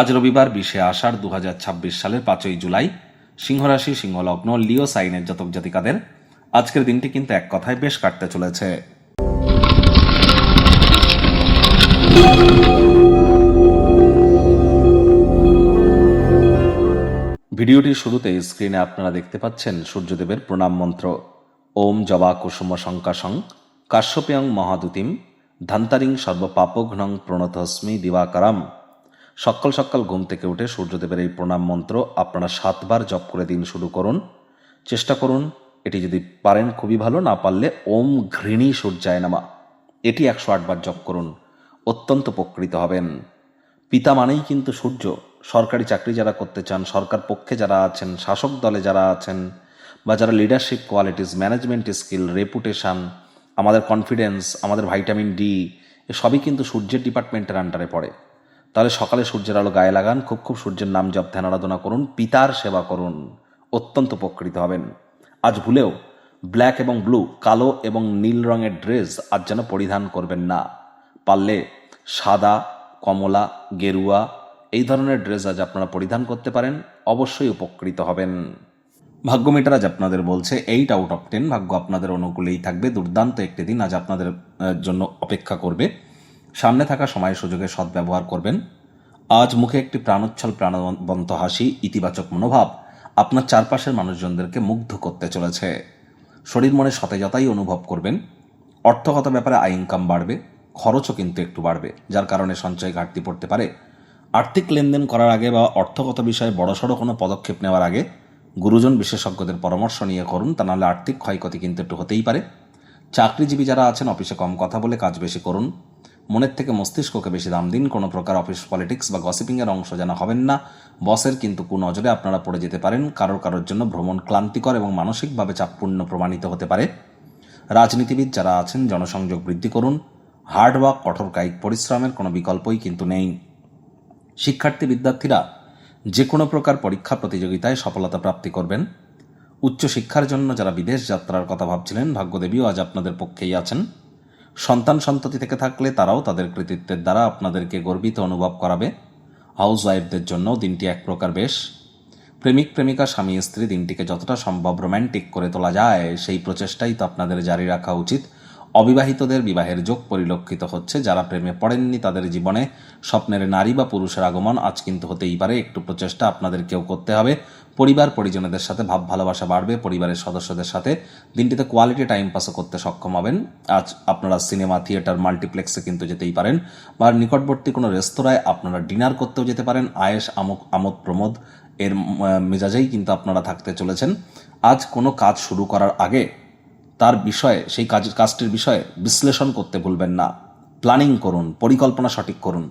আজ রবিবার 20শে আষাঢ় 2026 সালের 5ই জুলাই, সিংহরাশি সিংহলগ্ন লিও সাইনের জাতক জাতিকাদের আজকের দিনটি কিন্তু এক কথায় বেশ কাটতে চলেছে। ভিডিওটির শুরুতে স্ক্রিনে আপনারা দেখতে পাচ্ছেন সূর্যদেবের প্রণাম মন্ত্র। ওম জবা কুসুম শঙ্কাশং কাশ্যপেয়ং মহাদুতিম ধান্তারিং সর্বপাপঘ্নং প্রণতস্মি দিবাকরম। সকাল সকাল ঘুম থেকে উঠে সূর্যদেবের এই প্রণাম মন্ত্র আপনারা 7 বার জপ করে দিন শুরু করুন। চেষ্টা করুন এটি যদি পারেন খুবই ভালো, না পারলে ওম ঘৃণী সূর্যায় নমঃ এটি 108 বার জপ করুন, অত্যন্ত উপকৃত হবেন। পিতা মানেই কিন্তু সূর্য। সরকারি চাকরি যারা করতে চান, সরকার পক্ষে যারা আছেন, শাসক দলে যারা আছেন, বা যারা leadership qualities, management skill, reputation, আমাদের কনফিডেন্স, আমাদের ভাইটামিন ডি, সবই কিন্তু সূর্যের ডিপার্টমেন্টের আন্ডারে পড়ে। তাহলে সকালে সূর্যের আলো গায়ে লাগান, খুব সূর্যের নাম জপ ধ্যান আরাধনা করুন, পিতার সেবা করুন, অত্যন্ত উপকৃত হবেন। আজ ভুলেও ব্ল্যাক এবং ব্লু, কালো এবং নীল রঙের ড্রেস আজ যেন পরিধান করবেন না। পারলে সাদা, কমলা, গেরুয়া এই ধরনের ড্রেস আজ আপনারা পরিধান করতে পারেন, অবশ্যই উপকৃত হবেন। ভাগ্য মিটার আজ আপনাদের বলছে 8 আউট অফ 10, ভাগ্য আপনাদের অনুকূলেই থাকবে। দুর্দান্ত একটি দিন আজ আপনাদের জন্য অপেক্ষা করবে। সামনে থাকা সময় সুযোগে সদ্ব্যবহার করবেন। আজ মুখে একটি প্রাণোচ্ছল প্রাণবন্ত হাসি, ইতিবাচক মনোভাব আপনার চারপাশের মানুষজনদেরকে মুগ্ধ করতে চলেছে। শরীর মনে সতেজতাই অনুভব করবেন। অর্থগত ব্যাপারে আয় ইনকাম বাড়বে, খরচও কিন্তু একটু বাড়বে, যার কারণে সঞ্চয় ঘাটতি পড়তে পারে। আর্থিক লেনদেন করার আগে বা অর্থগত বিষয়ে বড়সড় কোনো পদক্ষেপ নেওয়ার আগে গুরুজন বিশেষজ্ঞদের পরামর্শ নিয়ে করুন, তা নাহলে আর্থিক ক্ষয়ক্ষতি কিন্তু একটু হতেই পারে। চাকরিজীবী যারা আছেন অফিসে কম কথা বলে কাজ বেশি করুন। মনের থেকে মস্তিষ্ককে বেশি দাম দিন। কোনো প্রকার অফিস পলিটিক্স বা গসিপিংয়ের অংশ যেন হবেন না। বসের কিন্তু কুনজরে আপনারা পড়ে যেতে পারেন। কারোর জন্য ভ্রমণ ক্লান্তিকর এবং মানসিকভাবে চাপপূর্ণ প্রমাণিত হতে পারে। রাজনীতিবিদ যারা আছেন জনসংযোগ বৃদ্ধি করুন। হার্ডওয়ার্ক, কঠোর কায়িক পরিশ্রমের কোনো বিকল্পই কিন্তু নেই। শিক্ষার্থী বিদ্যার্থীরা যে কোনো প্রকার পরীক্ষা প্রতিযোগিতায় সফলতা প্রাপ্তি করবেন। উচ্চশিক্ষার জন্য যারা বিদেশ যাত্রার কথা ভাবছিলেন, ভাগ্যদেবীও আজ আপনাদের পক্ষেই আছেন। সন্তান সন্ততি থেকে থাকলে তারাও তাদের কৃতিত্বের দ্বারা আপনাদেরকে গর্বিত অনুভব করাবে। হাউস ওয়াইফদের জন্য দিনটি এক প্রকার বেশ। প্রেমিক প্রেমিকা, স্বামী স্ত্রী দিনটিকে যতটা সম্ভব রোম্যান্টিক করে তোলা যায় সেই প্রচেষ্টাই তো আপনাদের জারি রাখা উচিত। অবিবাহিতদের বিবাহের যোগ পরিলক্ষিত হচ্ছে। যারা প্রেমে পড়েননি তাদের জীবনে স্বপ্নের নারী বা পুরুষের আগমন আজ কিন্তু হতেই পারে। একটু প্রচেষ্টা আপনাদেরকেও করতে হবে। পরিবার পরিজনদের সাথে ভাব ভালোবাসা বাড়বে। পরিবারের সদস্যদের সাথে দিনটিতে কোয়ালিটি টাইম পাসও করতে সক্ষম হবেন। আজ আপনারা সিনেমা, থিয়েটার, মাল্টিপ্লেক্সে কিন্তু যেতেই পারেন, বা নিকটবর্তী কোনো রেস্তোরাঁয় আপনারা ডিনার করতেও যেতে পারেন। আয়েশ আমোদ প্রমোদ এর মেজাজেই কিন্তু আপনারা থাকতে চলেছেন। আজ কোনো কাজ শুরু করার আগে তার বিষয়ে, সেই কাজটির বিষয়ে বিশ্লেষণ করতে ভুলবেন না। প্ল্যানিং করুন, পরিকল্পনা সঠিক করুন।